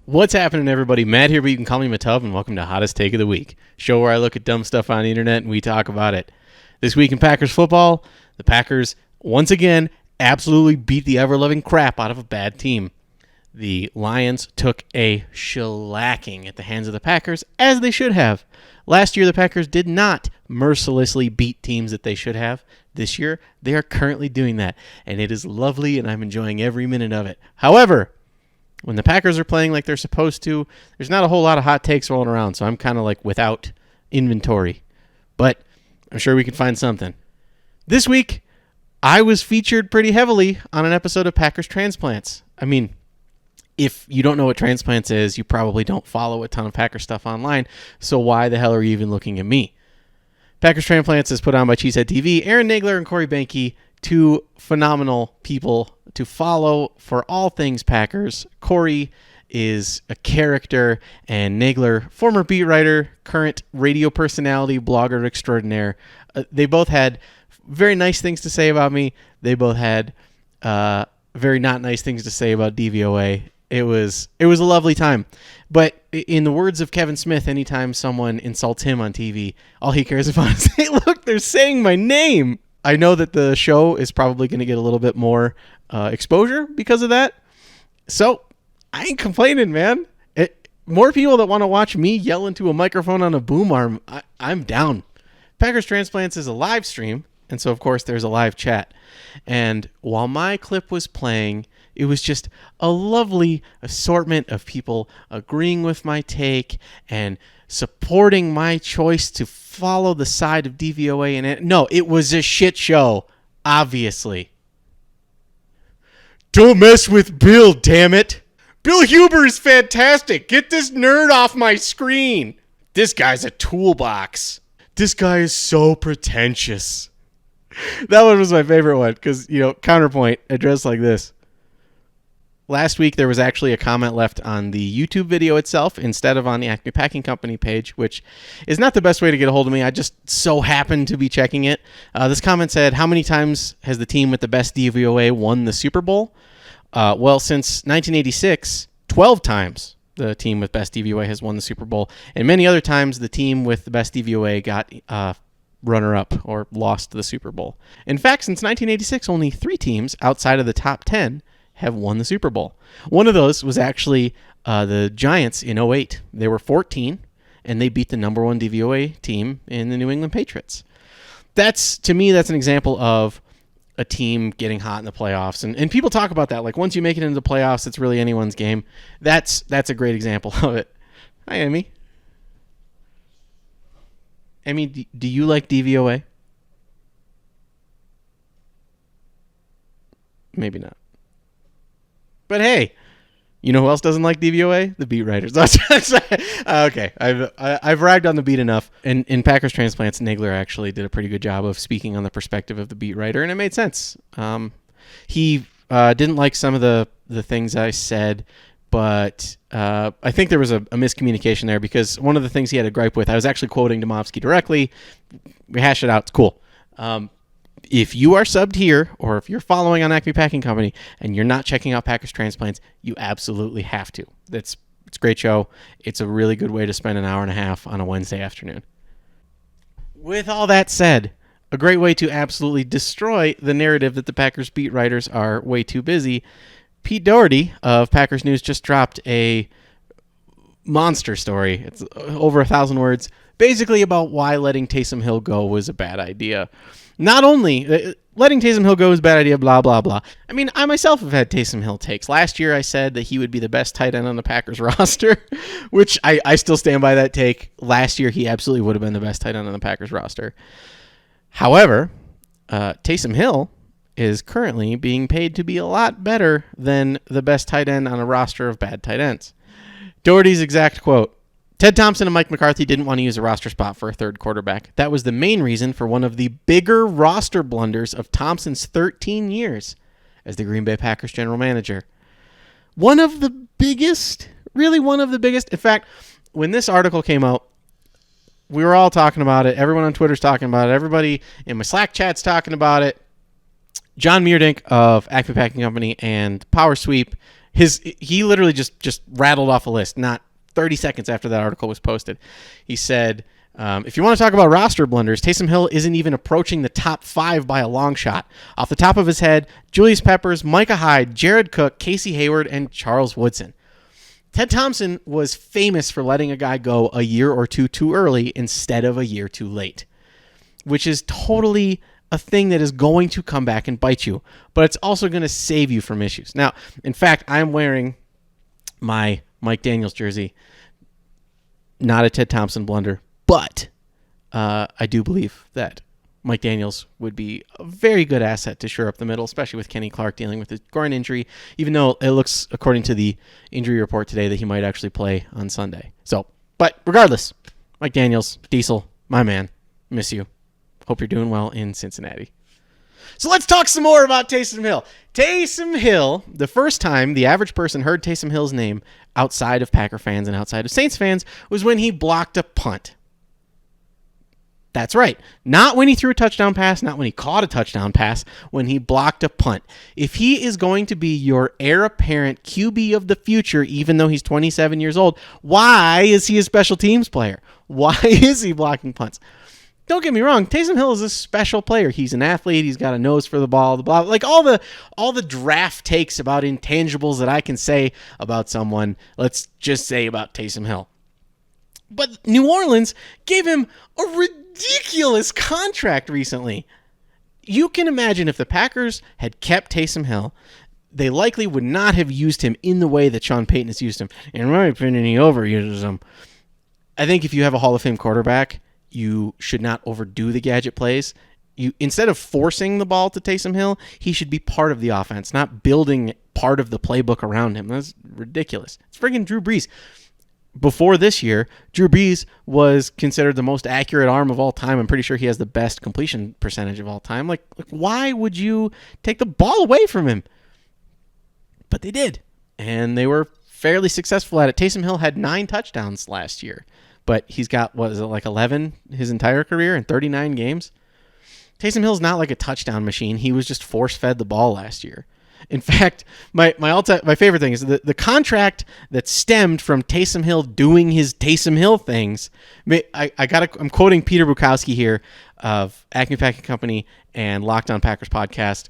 What's happening, everybody? Matt here, but you can call me Matub, and welcome to Hottest Take of the Week, show where I look at dumb stuff on the internet and we talk about it. This week in Packers football, the Packers, once again, absolutely beat the ever-loving crap out of a bad team. The Lions took a shellacking at the hands of the Packers, as they should have. Last year, the Packers did not mercilessly beat teams that they should have. This year, they are currently doing that, and it is lovely, and I'm enjoying every minute of it. However, when the Packers are playing like they're supposed to, there's not a whole lot of hot takes rolling around, so I'm kind of like without inventory. But I'm sure we can find something. This week, I was featured pretty heavily on an episode of Packers Transplants. I mean, if you don't know what Transplants is, you probably don't follow a ton of Packer stuff online, so why the hell are you even looking at me? Packers Transplants is put on by Cheesehead TV. Aaron Nagler and Corey Benke, two phenomenal people to follow for all things Packers. Corey is a character, and Nagler, former beat writer, current radio personality, blogger extraordinaire. They both had very nice things to say about me. They both had very not nice things to say about DVOA. It was a lovely time. But in the words of Kevin Smith, anytime someone insults him on TV, all he cares about is, hey, look, they're saying my name. I know that the show is probably going to get a little bit more exposure because of that. So I ain't complaining, man. More people that want to watch me yell into a microphone on a boom arm, I'm down. Packers Transplants is a live stream, and so, of course, there's a live chat. And while my clip was playing, it was just a lovely assortment of people agreeing with my take and supporting my choice to follow the side of DVOA. And no, it was a shit show, obviously. Don't mess with Bill, damn it. Bill Huber is fantastic. Get this nerd off my screen. This guy's a toolbox. This guy is so pretentious. That one was my favorite one because, counterpoint addressed like this. Last week, there was actually a comment left on the YouTube video itself instead of on the Acme Packing Company page, which is not the best way to get a hold of me. I just so happened to be checking it. This comment said, how many times has the team with the best DVOA won the Super Bowl? Well, since 1986, 12 times the team with best DVOA has won the Super Bowl. And many other times, the team with the best DVOA got runner-up or lost the Super Bowl. In fact, since 1986, only 3 teams outside of the top 10 have won the Super Bowl. One of those was actually the Giants in 2008. They were 14, and they beat the number 1 DVOA team in the New England Patriots. To me, that's an example of a team getting hot in the playoffs. And people talk about that. Like, once you make it into the playoffs, it's really anyone's game. That's a great example of it. Hi, Amy. Amy, do you like DVOA? Maybe not. But hey, you know who else doesn't like DVOA? The beat writers. Okay, I've ragged on the beat enough. And in Packers Transplants, Nagler actually did a pretty good job of speaking on the perspective of the beat writer, and it made sense. He didn't like some of the things I said, but I think there was a miscommunication there because one of the things he had a gripe with, I was actually quoting Domofsky directly. We hashed it out. It's cool. If you are subbed here, or if you're following on Acme Packing Company and you're not checking out Packers Transplants, you absolutely have to. It's a great show. It's a really good way to spend an hour and a half on a Wednesday afternoon. With all that said, a great way to absolutely destroy the narrative that the Packers beat writers are way too busy. Pete Doherty of Packers News just dropped a monster story. It's over 1,000 words, basically about why letting Taysom Hill go was a bad idea. Not only letting Taysom Hill go is a bad idea, blah, blah, blah. I mean, I myself have had Taysom Hill takes. Last year, I said that he would be the best tight end on the Packers roster, which I still stand by that take. Last year, he absolutely would have been the best tight end on the Packers roster. However, Taysom Hill is currently being paid to be a lot better than the best tight end on a roster of bad tight ends. Doherty's exact quote, Ted Thompson and Mike McCarthy didn't want to use a roster spot for a third quarterback. That was the main reason for one of the bigger roster blunders of Thompson's 13 years as the Green Bay Packers general manager. One of the biggest, really one of the biggest. In fact, when this article came out, we were all talking about it. Everyone on Twitter's talking about it. Everybody in my Slack chat's talking about it. John Meerdink of Acme Packing Company and Power Sweep He literally just rattled off a list, not 30 seconds after that article was posted. He said, if you want to talk about roster blunders, Taysom Hill isn't even approaching the top 5 by a long shot. Off the top of his head, Julius Peppers, Micah Hyde, Jared Cook, Casey Hayward, and Charles Woodson. Ted Thompson was famous for letting a guy go a year or two too early instead of a year too late, which is totally a thing that is going to come back and bite you, but it's also going to save you from issues. Now, in fact, I'm wearing my Mike Daniels jersey, not a Ted Thompson blunder, but I do believe that Mike Daniels would be a very good asset to shore up the middle, especially with Kenny Clark dealing with his groin injury, even though it looks, according to the injury report today, that he might actually play on Sunday. So, but regardless, Mike Daniels, Diesel, my man, miss you. Hope you're doing well in Cincinnati. So let's talk some more about Taysom Hill. Taysom Hill, the first time the average person heard Taysom Hill's name outside of Packer fans and outside of Saints fans was when he blocked a punt. That's right. Not when he threw a touchdown pass, not when he caught a touchdown pass, when he blocked a punt. If he is going to be your heir apparent QB of the future, even though he's 27 years old, why is he a special teams player? Why is he blocking punts? Don't get me wrong, Taysom Hill is a special player. He's an athlete. He's got a nose for the ball. The blah, like all the draft takes about intangibles that I can say about someone, let's just say about Taysom Hill. But New Orleans gave him a ridiculous contract recently. You can imagine if the Packers had kept Taysom Hill, they likely would not have used him in the way that Sean Payton has used him. In my opinion, he overuses him. I think if you have a Hall of Fame quarterback, you should not overdo the gadget plays. Instead of forcing the ball to Taysom Hill, he should be part of the offense, not building part of the playbook around him. That's ridiculous. It's friggin' Drew Brees. Before this year, Drew Brees was considered the most accurate arm of all time. I'm pretty sure he has the best completion percentage of all time. Like why would you take the ball away from him? But they did, and they were fairly successful at it. Taysom Hill had 9 touchdowns last year, but he's got, 11 his entire career in 39 games? Taysom Hill's not like a touchdown machine. He was just force-fed the ball last year. In fact, my favorite thing is the contract that stemmed from Taysom Hill doing his Taysom Hill things. I'm quoting Peter Bukowski here of Acme Packing Company and Locked On Packers podcast.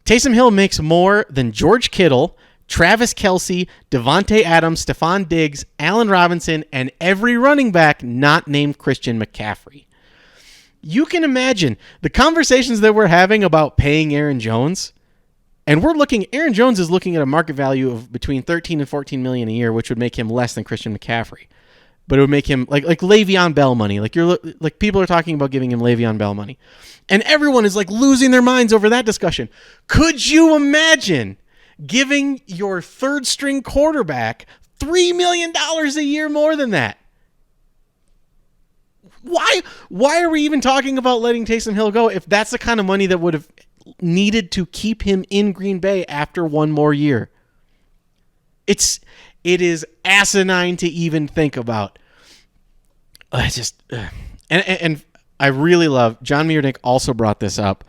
Taysom Hill makes more than George Kittle, Travis Kelce, Devontae Adams, Stephon Diggs, Allen Robinson, and every running back not named Christian McCaffrey. You can imagine the conversations that we're having about paying Aaron Jones. And Aaron Jones is looking at a market value of between 13 and 14 million a year, which would make him less than Christian McCaffrey. But it would make him like Le'Veon Bell money. Like people are talking about giving him Le'Veon Bell money. And everyone is like losing their minds over that discussion. Could you imagine giving your third string quarterback $3 million a year more than that? Why are we even talking about letting Taysom Hill go if that's the kind of money that would have needed to keep him in Green Bay after one more year? It is asinine to even think about. And I really love John Meredith also brought this up.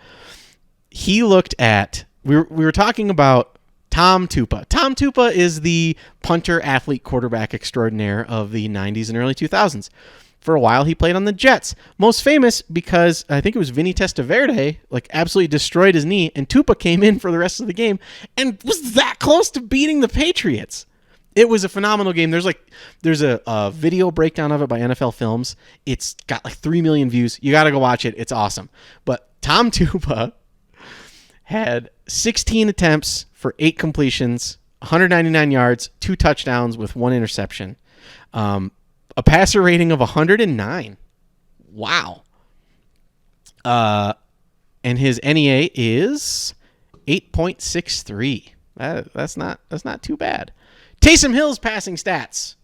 He looked at we were talking about Tom Tupa. Tom Tupa is the punter athlete quarterback extraordinaire of the 90s and early 2000s. For a while, he played on the Jets. Most famous because I think it was Vinny Testaverde, absolutely destroyed his knee, and Tupa came in for the rest of the game and was that close to beating the Patriots. It was a phenomenal game. There's a video breakdown of it by NFL Films. It's got 3 million views. You got to go watch it. It's awesome. But Tom Tupa had 16 attempts for 8 completions, 199 yards, 2 touchdowns with 1 interception. A passer rating of 109. Wow. And his NEA is 8.63. That's not too bad. Taysom Hill's passing stats.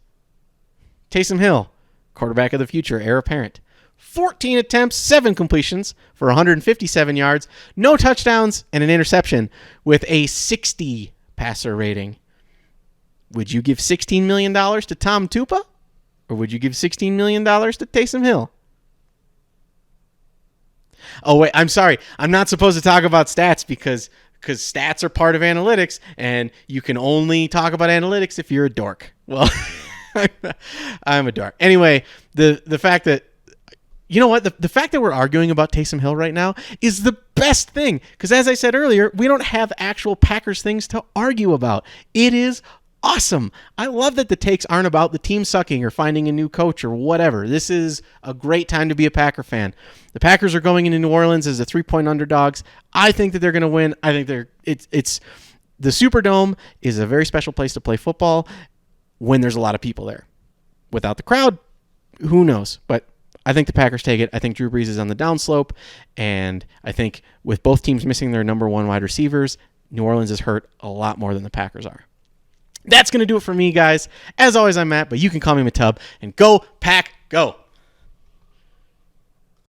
Taysom Hill, quarterback of the future, heir apparent. 14 attempts, 7 completions for 157 yards, no touchdowns, and an interception with a 60 passer rating. Would you give $16 million to Tom Tupa? Or would you give $16 million to Taysom Hill? Oh, wait, I'm sorry. I'm not supposed to talk about stats because because stats are part of analytics, and you can only talk about analytics if you're a dork. Well, I'm a dork. Anyway, the fact that, you know what? The fact that we're arguing about Taysom Hill right now is the best thing, because as I said earlier, we don't have actual Packers things to argue about. It is awesome. I love that the takes aren't about the team sucking or finding a new coach or whatever. This is a great time to be a Packer fan. The Packers are going into New Orleans as a 3-point underdogs. I think that they're going to win. I think it's the Superdome is a very special place to play football when there's a lot of people there. Without the crowd, who knows? But I think the Packers take it. I think Drew Brees is on the downslope, and I think with both teams missing their number one wide receivers, New Orleans is hurt a lot more than the Packers are. That's going to do it for me, guys. As always, I'm Matt, but you can call me Matub, and go Pack, go!